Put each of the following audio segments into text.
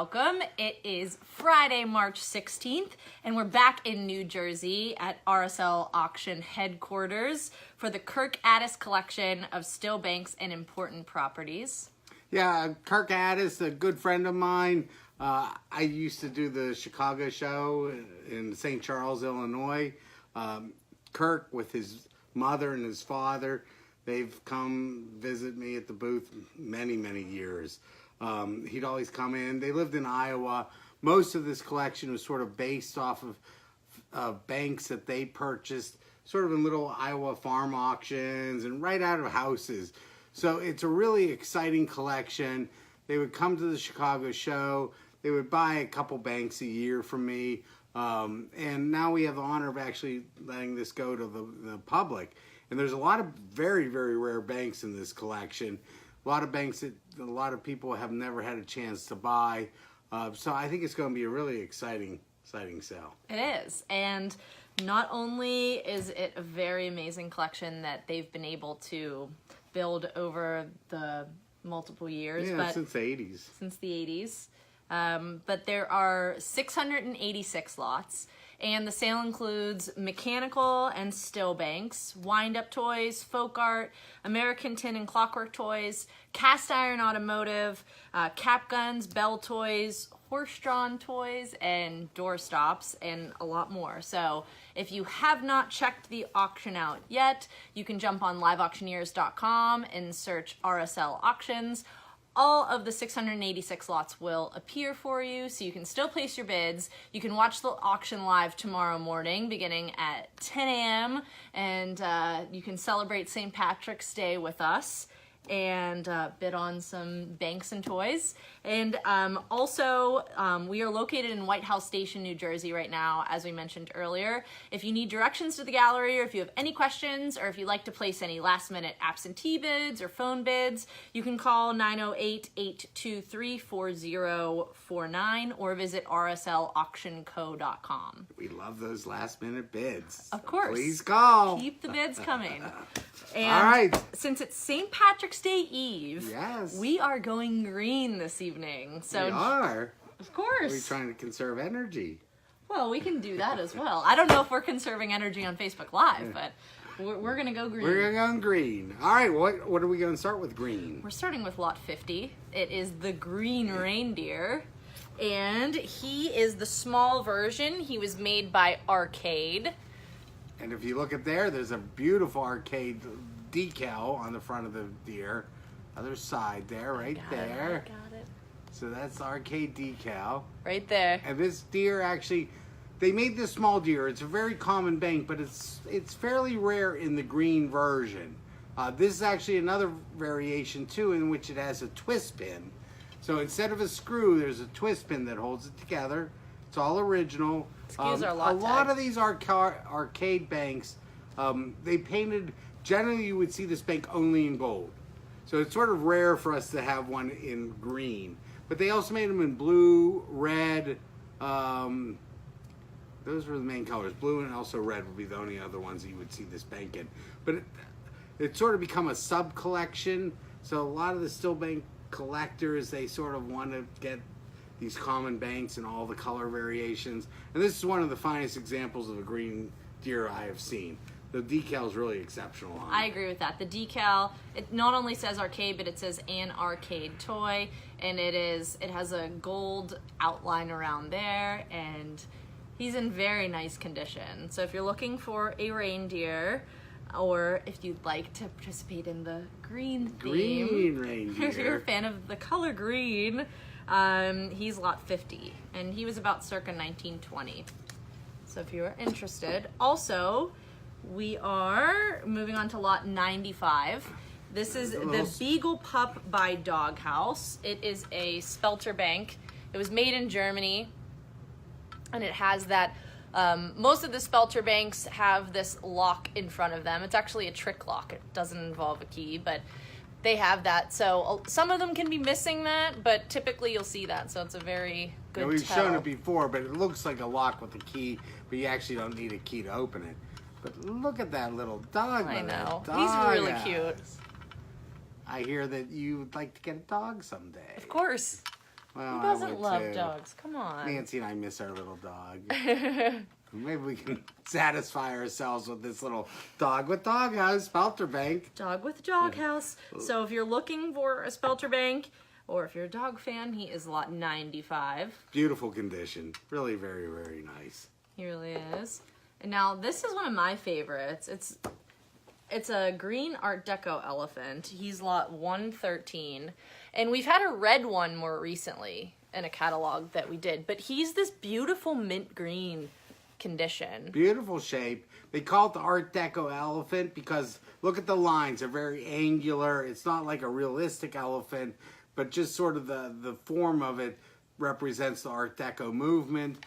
welcome. It is Friday, March 16th, and we're back in New Jersey at RSL Auction headquarters for the Kirk Addis collection of still banks and important properties. Yeah, Kirk Addis, a good friend of mine. I used to do the Chicago show in St. Charles, Illinois. Kirk, with his mother and his father, they've come visit me at the booth many, many years. He'd always come in. They lived in Iowa. Most of this collection was sort of based off of banks that they purchased, sort of in little Iowa farm auctions and right out of houses. So it's a really exciting collection. They would come to the Chicago show. They would buy a couple banks a year from me. And now we have the honor of actually letting this go to the public. And there's a lot of very, very rare banks in this collection. A lot of banks that a lot of people have never had a chance to buy. So I think it's going to be a really exciting sale. It is. And not only is it a very amazing collection that they've been able to build over the multiple years. Yeah, but since the 80s. Since the 80s. But there are 686 lots, and the sale includes mechanical and still banks, wind-up toys, folk art, American tin and clockwork toys, cast iron automotive, cap guns, bell toys, horse-drawn toys, and door stops, and a lot more. So if you have not checked the auction out yet, you can jump on liveauctioneers.com and search RSL auctions. All of the 686 lots will appear for you, so you can still place your bids. You can watch the auction live tomorrow morning beginning at 10 a.m. and you can celebrate St. Patrick's Day with us and bid on some banks and toys. And also, we are located in White House Station, New Jersey right now, as we mentioned earlier. If you need directions to the gallery, or if you have any questions, or if you'd like to place any last-minute absentee bids or phone bids, you can call 908-823-4049 or visit rslauctionco.com. We love those last-minute bids. Of course. Please call. Keep the bids coming. And all right. Since it's St. Patrick's Day Eve, yes, we are going green this evening. So we are. Of course. We're trying to conserve energy. Well, we can do that as well. I don't know if we're conserving energy on Facebook Live, but we're going to go green. We're going to go green. All right, what are we going to start with green? We're starting with lot 50. It is the green reindeer, and he is the small version. He was made by Arcade. And if you look at there's a beautiful Arcade decal on the front of the deer. Other side there, right there. I got it. So that's the Arcade decal. Right there. And this deer actually, they made this small deer. It's a very common bank, but it's fairly rare in the green version. This is actually another variation too, in which it has a twist pin. So instead of a screw, there's a twist pin that holds it together. It's all original. Excuse our a lot of these arcade banks, they painted, generally you would see this bank only in gold. So it's sort of rare for us to have one in green. But they also made them in blue, red. Those were the main colors. Blue and also red would be the only other ones that you would see this bank in. But it's sort of become a sub-collection. So a lot of the still bank collectors, they sort of want to get these common banks and all the color variations. And this is one of the finest examples of a green deer I have seen. The decal is really exceptional on it. I agree with that. The decal, it not only says arcade, but it says an arcade toy, and it has a gold outline around there, and he's in very nice condition. So if you're looking for a reindeer, or if you'd like to participate in the green theme, green reindeer, if you're a fan of the color green, he's lot 50, and he was about circa 1920. So if you're interested. Also, we are moving on to lot 95. This is the Beagle Pup by Doghouse. It is a Spelter bank. It was made in Germany, and it has that, most of the Spelter banks have this lock in front of them. It's actually a trick lock. It doesn't involve a key, but they have that. So some of them can be missing that, but typically you'll see that. So it's a very good we've tell. shown it before, but it looks like a lock with a key, but you actually don't need a key to open it. But look at that little dog. I know. Dog He's really cute. I hear that you would like to get a dog someday. Of course. Well, Who doesn't I would love too. dogs? Come on. Nancy and I miss our little dog. Maybe we can satisfy ourselves with this little dog with doghouse, Spelterbank. Dog with doghouse. So if you're looking for a Spelterbank, or if you're a dog fan, he is lot 95. Beautiful condition. Really very, very nice. He really is. And now this is one of my favorites. It's a green Art Deco elephant. He's lot 113. And we've had a red one more recently in a catalog that we did. But he's this beautiful mint green condition. Beautiful shape. They call it the Art Deco elephant because look at the lines. They're very angular. It's not like a realistic elephant, but just sort of the form of it represents the Art Deco movement.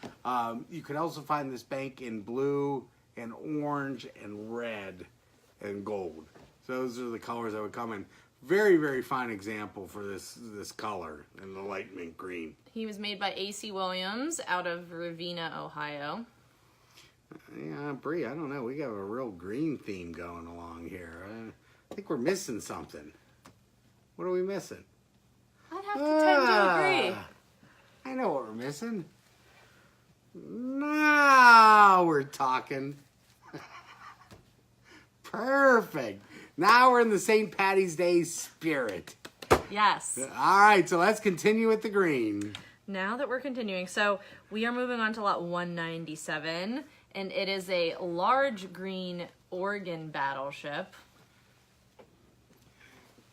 You could also find this bank in blue and orange and red and gold. So those are the colors that would come in. Very, very fine example for this color in the light mint green. He was made by A.C. Williams out of Ravenna, Ohio. Yeah, Bree, I don't know. We got a real green theme going along here. I think we're missing something. What are we missing? I'd have to tend to agree. I know what we're missing. Now we're talking. Perfect. Now we're in the St. Patty's Day spirit. Yes. All right, so let's continue with the green. Now that we're continuing, so we are moving on to lot 197, and it is a large green Oregon Battleship.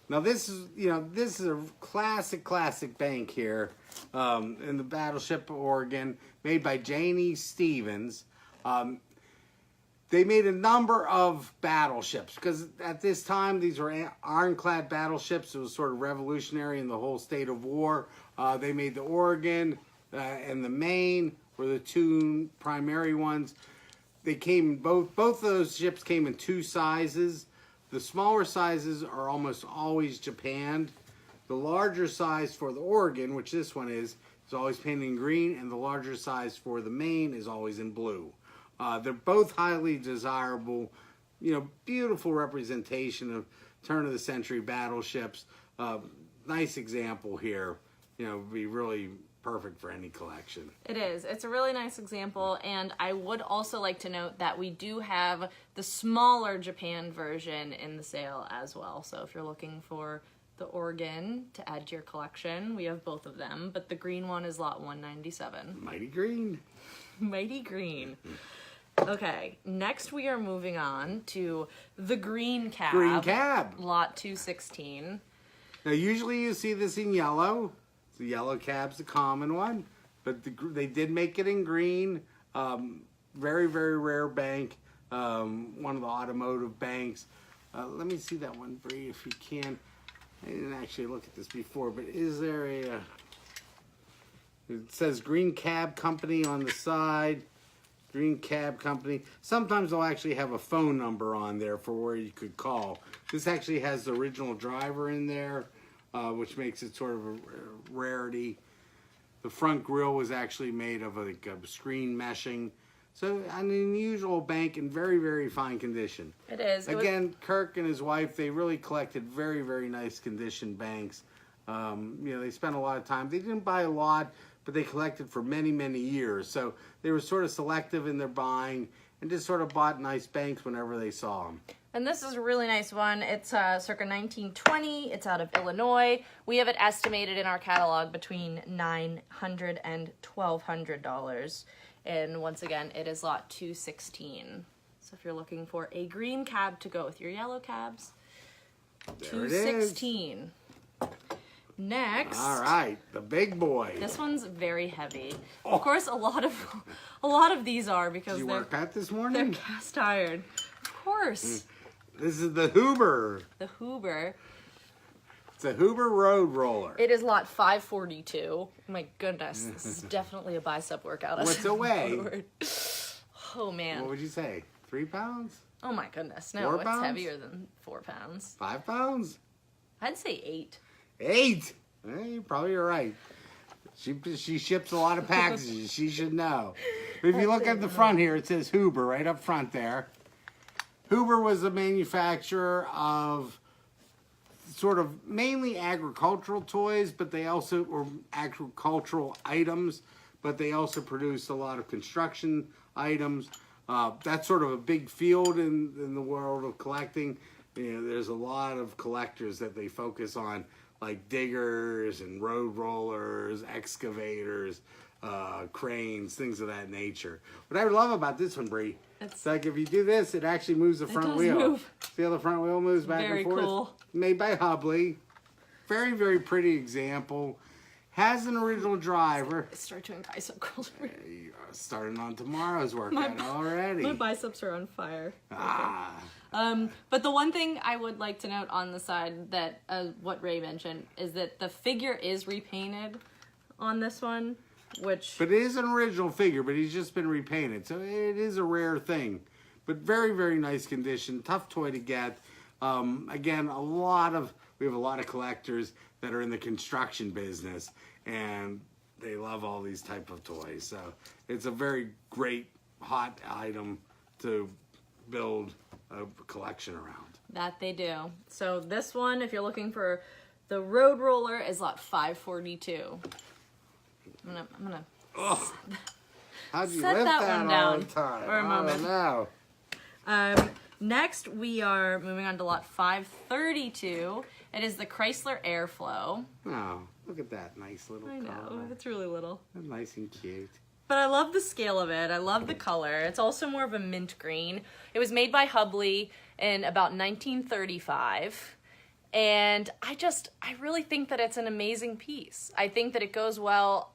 Now this is a classic bank here in the Battleship, Oregon, made by Janie Stevens. They made a number of battleships because at this time these were ironclad battleships. It was sort of revolutionary in the whole state of war. They made the Oregon and the Maine were the two primary ones. They came both of those ships came in two sizes. The smaller sizes are almost always japanned. The larger size for the Oregon, which this one is always painted in green, and the larger size for the Maine is always in blue. They're both highly desirable, beautiful representation of turn-of-the-century battleships. Nice example here, would be really perfect for any collection. It is. It's a really nice example, and I would also like to note that we do have the smaller Japan version in the sale as well. So if you're looking for the Oregon to add to your collection, we have both of them, but the green one is lot 197. Mighty green. Mighty green. Okay, next we are moving on to the green cab. Green cab. Lot 216. Now, usually you see this in yellow. The yellow cab's the common one, but they did make it in green. Very, very rare bank. One of the automotive banks. Let me see that one, Bree, if you can. I didn't actually look at this before, but is there it says Green Cab Company on the side. Green Cab Company. Sometimes they'll actually have a phone number on there for where you could call. This actually has the original driver in there, which makes it sort of a rarity. The front grille was actually made of a screen meshing. So an unusual bank in very, very fine condition. It is. Again, Kirk and his wife, they really collected very, very nice condition banks. They spent a lot of time. They didn't buy a lot, but they collected for many, many years. So they were sort of selective in their buying and just sort of bought nice banks whenever they saw them. And this is a really nice one. It's circa 1920. It's out of Illinois. We have it estimated in our catalog between $900 and $1,200. And once again, it is lot 216. So if you're looking for a green cab to go with your yellow cabs, There 216. Next. All right, the big boy. This one's very heavy. Of course, a lot of these are because Did you they're work out this they're morning? cast iron. Of course. This is the Huber. The Huber. It's a Huber Road Roller. It is lot 542. My goodness, this is definitely a bicep workout. What's the weight? Oh man. What would you say? 3 pounds? Oh my goodness. No, 4 it's pounds? heavier than 4 pounds. 5 pounds? I'd say 8. 8? You probably are right. She ships a lot of packages. She should know. But if you look at the front here, it says Huber right up front there. Huber was the manufacturer of sort of mainly agricultural toys, but they also or agricultural items, but they also produce a lot of construction items. That's sort of a big field in the world of collecting. You know, there's a lot of collectors that they focus on, like diggers and road rollers, excavators, cranes, things of that nature. What I love about this one, Bree, it's like if you do this, it actually moves the front wheel. Move. See how the front wheel moves back Very and forth? cool. Made by Hubley. Very, very pretty example. Has an original driver. I start doing bicep curls. You are starting on tomorrow's workout already. My biceps are on fire. Ah. But the one thing I would like to note on the side that what Ray mentioned is that the figure is repainted on this one, which... But it is an original figure, but he's just been repainted. So it is a rare thing. But very, very nice condition. Tough toy to get. Again, we have a lot of collectors that are in the construction business, and they love all these type of toys. So it's a very great, hot item to build a collection around. That they do. So this one, if you're looking for the road roller, is lot 542. I'm gonna How'd you set lift that that one all down the time? for a moment. No. Next, we are moving on to lot 532. It is the Chrysler Airflow. Oh, look at that nice little I know, color. it's really little. Nice and cute. But I love the scale of it. I love the color. It's also more of a mint green. It was made by Hubley in about 1935. And I really think that it's an amazing piece. I think that it goes well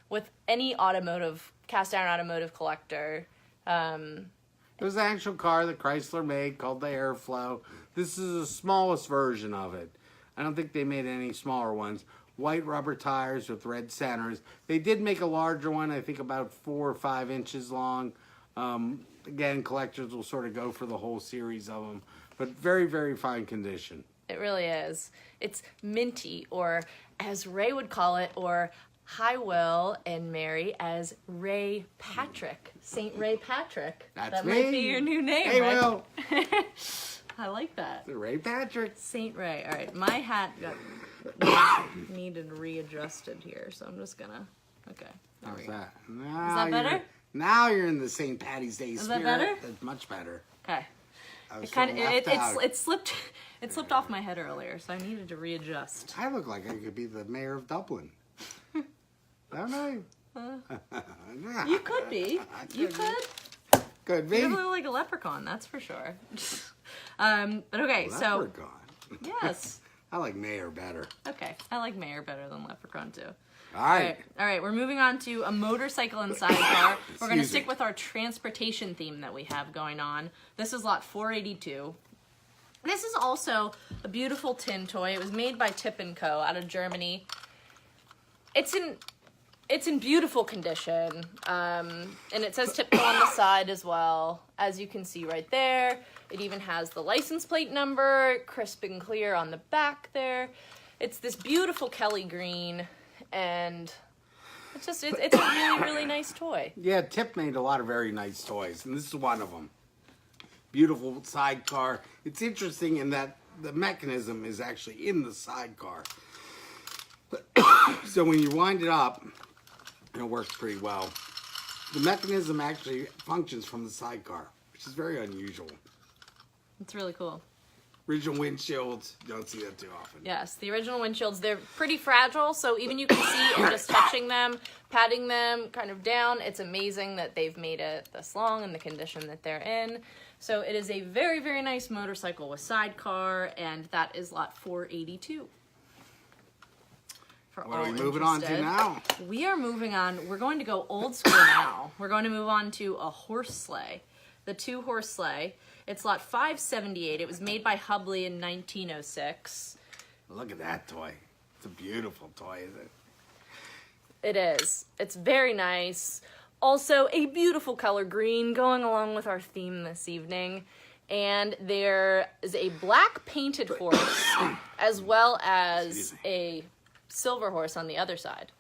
with any cast iron automotive collector. It was the actual car that Chrysler made called the Airflow. This is the smallest version of it. I don't think they made any smaller ones. White rubber tires with red centers. They did make a larger one, I think about 4 or 5 inches long. Again, collectors will sort of go for the whole series of them. But very, very fine condition. It really is. It's minty, or as Ray would call it, or hi Will and Mary as Ray Patrick. Saint Ray Patrick. That's that me. might be your new name, Hey, right? Will. I like that. Ray Patrick. Saint Ray. All right, my hat got needed readjusted here, so I'm just gonna. Okay. There we How's go. that? Is that better? Now you're in the St. Patty's Day spirit. that better? That's much better. Okay. I was It kind sort of of left out. it slipped. It slipped off my head earlier, so I needed to readjust. I look like I could be the mayor of Dublin. Don't I? You could be. You could. Could be. You look like a leprechaun, that's for sure. But okay, so Leprechaun. yes. I like mayor better. Okay, I like mayor better than leprechaun too. All right. All right, we're moving on to a motorcycle and sidecar. We're going to Excuse me. stick with our transportation theme that we have going on. This is lot 482. This is also a beautiful tin toy. It was made by Tip & Co. out of Germany. It's in beautiful condition, and it says Tip & Co. on the side as well, as you can see right there. It even has the license plate number, crisp and clear on the back there. It's this beautiful Kelly green, and it's a really, really nice toy. Yeah, Tip made a lot of very nice toys, and this is one of them. Beautiful sidecar. It's interesting in that the mechanism is actually in the sidecar. So when you wind it up, and it works pretty well, the mechanism actually functions from the sidecar, which is very unusual. It's really cool. Original windshields, you don't see that too often. Yes, the original windshields, they're pretty fragile, so even you can see in just touching them, patting them kind of down, it's amazing that they've made it this long in the condition that they're in. So it is a very, very nice motorcycle with sidecar, and that is lot 482. For What all are we moving on to interested. now? We are moving on, we're going to go old school now. We're going to move on to a horse sleigh. The 2-horse sleigh. It's lot 578. It was made by Hubley in 1906. Look at that toy. It's a beautiful toy, isn't it? It is. It's very nice. Also, a beautiful color green going along with our theme this evening. And there is a black painted horse as well as a silver horse on the other side.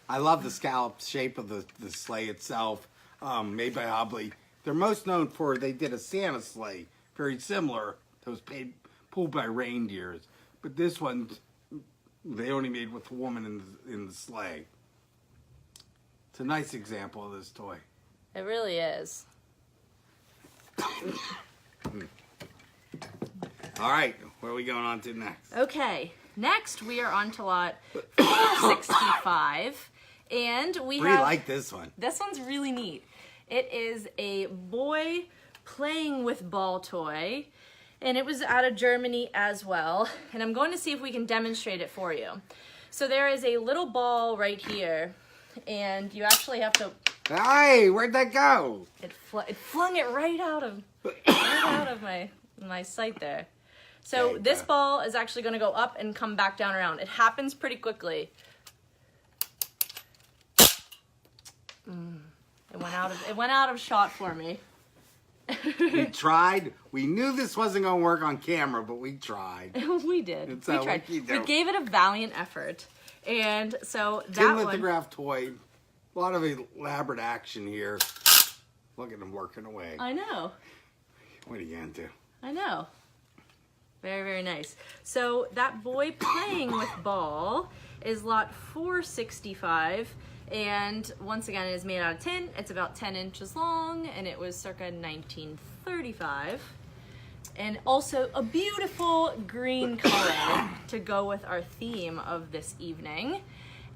I love the scallop shape of the sleigh itself, made by Hubley. They're most known for, they did a Santa sleigh, very similar, that was made pulled by reindeers. But this one, they only made with the woman in the sleigh. It's a nice example of this toy. It really is. All right, where are we going on to next? Okay, next we are on to lot 465, and we Really have... like this one. This one's really neat. It is a boy playing with ball toy, and it was out of Germany as well, and I'm going to see if we can demonstrate it for you. So there is a little ball right here, and you actually have to... Hey, where'd that go? It flung it right out of my sight there. So this ball is actually going to go up and come back down around. It happens pretty quickly. It went out of shot for me. We tried. We knew this wasn't going to work on camera, but we tried. We did. It's We tried. We gave it a valiant effort. And so that Tin one... lithograph toy. A lot of elaborate action here. Look at them working away. I know. What are you going to do? I know. Very, very nice. So that boy playing with ball is lot 465. And once again, it is made out of tin. It's about 10 inches long, and it was circa 1935. And also a beautiful green color to go with our theme of this evening.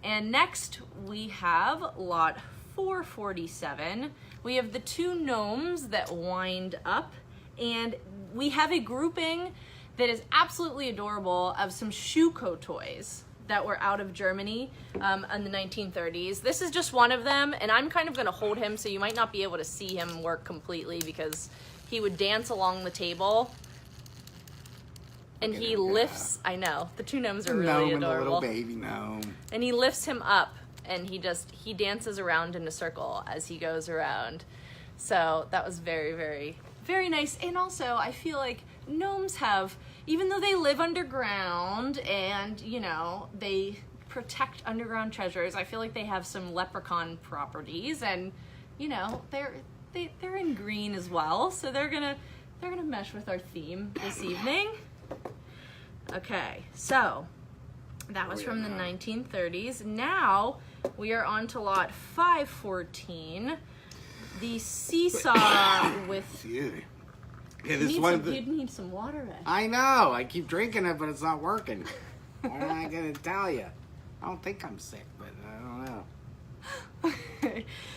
And next we have lot 447. We have the two gnomes that wind up, and we have a grouping that is absolutely adorable of some Schuko toys that were out of Germany in the 1930s. This is just one of them, and I'm kind of gonna hold him so you might not be able to see him work completely because he would dance along the table. And he lifts, I know, the two gnomes are really adorable. And a little baby gnome. And he lifts him up, and he dances around in a circle as he goes around. So that was very, very, very nice. And also, I feel like gnomes have, even though they live underground and, you know, they protect underground treasures, I feel like they have some leprechaun properties, and, you know, they're in green as well. So they're gonna mesh with our theme this evening. Okay, so that was from the 1930s. Now we are on to lot 514, the seesaw with... Yeah, this one. You'd need some water, Ed. I know. I keep drinking it, but it's not working. What am I gonna tell you? I don't think I'm sick, but I don't know.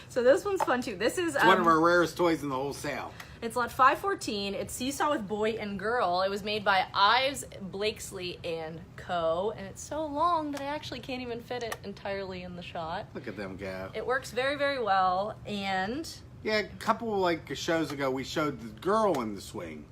So this one's fun too. This is one of our rarest toys in the whole sale. It's lot 514. It's Seesaw with Boy and Girl. It was made by Ives, Blakesley and Co. And it's so long that I actually can't even fit it entirely in the shot. Look at them go. It works very, very well. And yeah, a couple shows ago we showed the girl in the swing.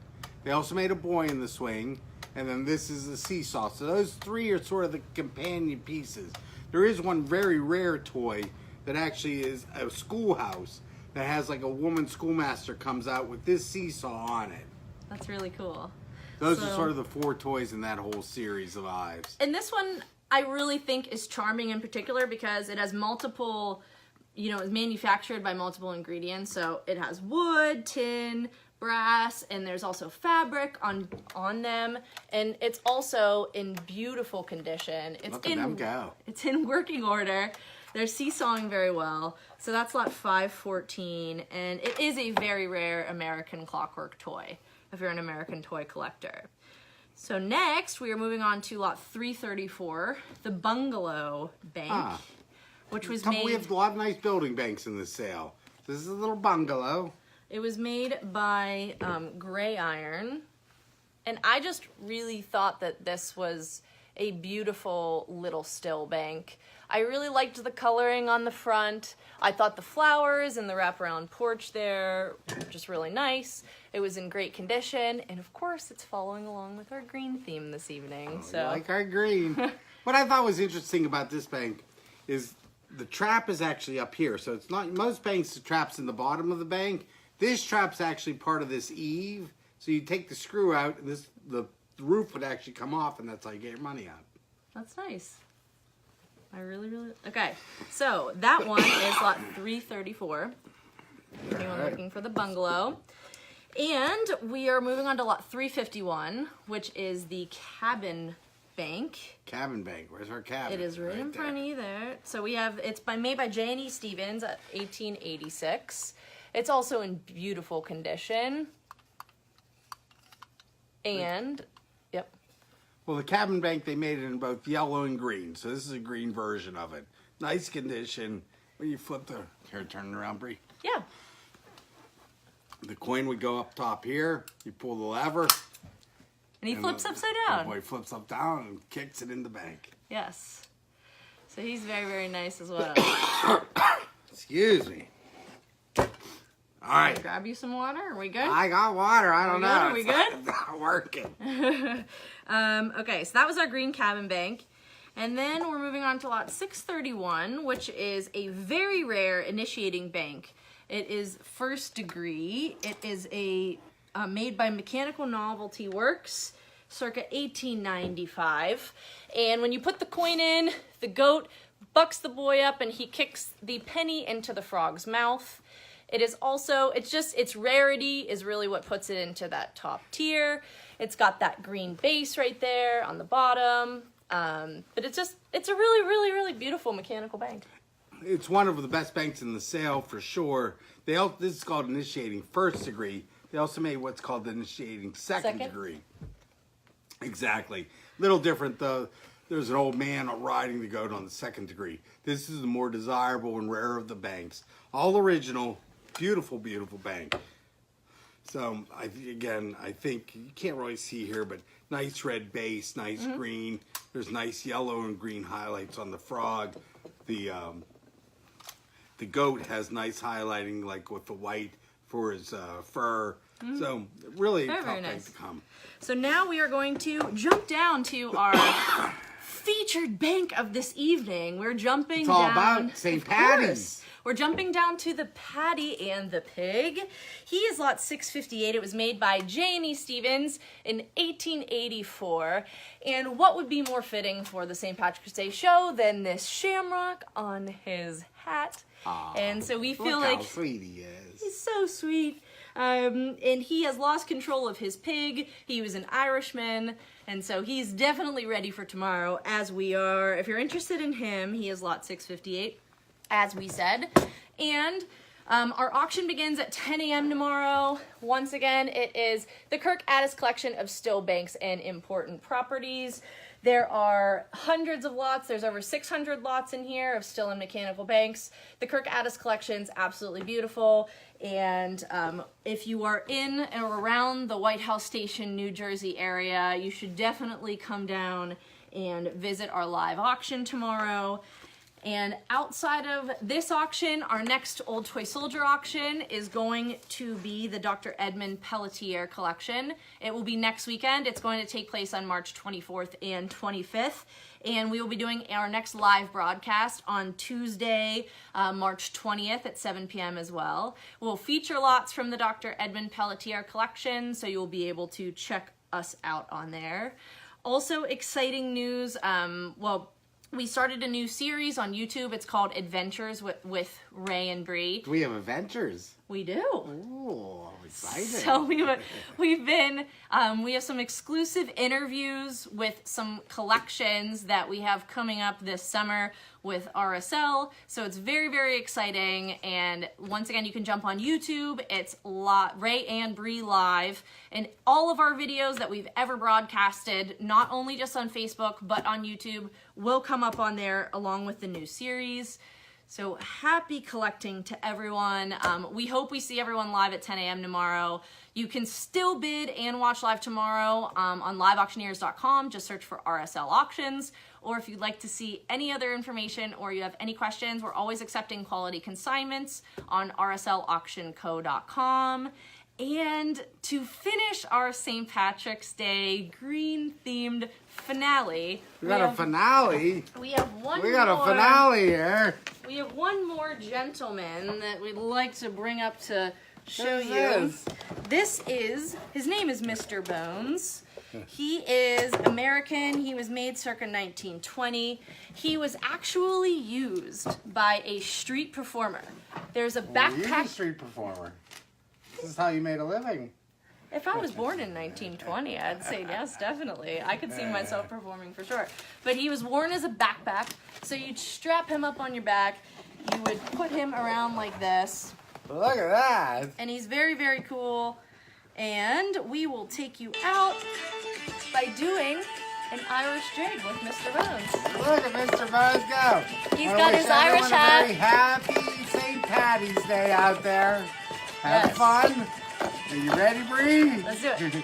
They also made a boy in the swing, and then this is the seesaw. So those three are sort of the companion pieces. There is one very rare toy that actually is a schoolhouse that has like a woman schoolmaster comes out with this seesaw on it. That's really cool. Those are sort of the four toys in that whole series of Ives. And this one I really think is charming in particular because it has multiple, you know, it's manufactured by multiple ingredients. So it has wood, tin, brass, and there's also fabric on them. And it's also in beautiful condition. Look at them go. It's in working order. They're seesawing very well. So that's lot 514, and it is a very rare American clockwork toy if you're an American toy collector. So next, we are moving on to lot 334, the Bungalow Bank, which was made... We have a lot of nice building banks in this sale. This is a little bungalow. It was made by Gray Iron, and I just really thought that this was a beautiful little still bank. I really liked the coloring on the front. I thought the flowers and the wraparound porch there were just really nice. It was in great condition, and of course it's following along with our green theme this evening. You like our green. What I thought was interesting about this bank is the trap is actually up here. So it's not, most banks, the trap's in the bottom of the bank. This trap's actually part of this eave. So you take the screw out, and the roof would actually come off, and that's how you get your money out. That's nice. I really, really... Okay, so that one is lot 334. Anyone looking for the bungalow. And we are moving on to lot 351, which is the cabin bank. Cabin bank. Where's our cabin? It is right in front of you there. So we have, it's made by J&E Stevens at 1886. It's also in beautiful condition. And, yep. Well, the cabin bank, they made it in both yellow and green. So this is a green version of it. Nice condition. When you flip the, here, turn it around, Bree. Yeah. The coin would go up top here. You pull the lever. And he flips upside down. The boy flips up down and kicks it in the bank. Yes. So he's very, very nice as well. Excuse me. All right. Grab you some water. Are we good? I got water. I don't know. Are we good? It's not working. Okay, so that was our green cabin bank. And then we're moving on to lot 631, which is a very rare initiating bank. It is first degree. It is made by Mechanical Novelty Works, circa 1895. And when you put the coin in, the goat bucks the boy up and he kicks the penny into the frog's mouth. It is also, its rarity is really what puts it into that top tier. It's got that green base right there on the bottom. But it's a really, really, really beautiful mechanical bank. It's one of the best banks in the sale for sure. This is called initiating first degree. They also made what's called the initiating second degree. Exactly. Little different though. There's an old man riding the goat on the second degree. This is the more desirable and rare of the banks. All original, beautiful, beautiful bank. So I think you can't really see here, but nice red base, nice green. There's nice yellow and green highlights on the frog. The goat has nice highlighting, like with the white for his fur. So really Very, tough very bank nice. to come. So now we are going to jump down to our featured bank of this evening. We're jumping It's all down. about St. Of Patty's. course. We're jumping down to the Patty and the Pig. He is lot 658. It was made by J&E Stevens in 1884. And what would be more fitting for the St. Patrick's Day show than this shamrock on his hat? And so we feel Look like how sweet he is. he's so sweet. And he has lost control of his pig. He was an Irishman. And so he's definitely ready for tomorrow, as we are. If you're interested in him, he is lot 658, as we said. And our auction begins at 10 a.m. tomorrow. Once again, it is the Kirk Addis collection of still banks and important properties. There are hundreds of lots. There's over 600 lots in here of still and mechanical banks. The Kirk Addis collection's absolutely beautiful. And if you are in or around the White House Station, New Jersey area, you should definitely come down and visit our live auction tomorrow. And outside of this auction, our next Old Toy Soldier auction is going to be the Dr. Edmund Pelletier collection. It will be next weekend. It's going to take place on March 24th and 25th. And we will be doing our next live broadcast on Tuesday, March 20th at 7 p.m. as well. We'll feature lots from the Dr. Edmund Pelletier collection, so you'll be able to check us out on there. Also, exciting news, we started a new series on YouTube. It's called Adventures with Ray and Bree. We have adventures. We do. Oh, exciting. So we have some exclusive interviews with some collections that we have coming up this summer with RSL. So it's very, very exciting. And once again, you can jump on YouTube. It's Ray and Bree Live. And all of our videos that we've ever broadcasted, not only just on Facebook, but on YouTube, will come up on there along with the new series. So happy collecting to everyone. We hope we see everyone live at 10 a.m. tomorrow. You can still bid and watch live tomorrow on liveauctioneers.com. Just search for RSL Auctions. Or if you'd like to see any other information or you have any questions, we're always accepting quality consignments on rslauctionco.com. And to finish our St. Patrick's Day green-themed finale, We got a finale. we have one We got more. a finale here. We have one more gentleman that we'd like to bring up to show Who's you. this? His name is Mr. Bones. He is American. He was made circa 1920. He was actually used by a street performer. There's a You're a backpack. street performer. This is how you made a living. If I was born in 1920, I'd say yes, definitely. I could see myself performing for sure. But he was worn as a backpack, so you'd strap him up on your back. You would put him around like this. Look at that. And he's very, very cool. And we will take you out by doing an Irish jig with Mr. Bones. Look at Mr. Bones go. He's I got wish his Irish everyone hat. A very happy St. Patty's Day out there. Have Yes. fun. Are you ready, Bree? Let's do it.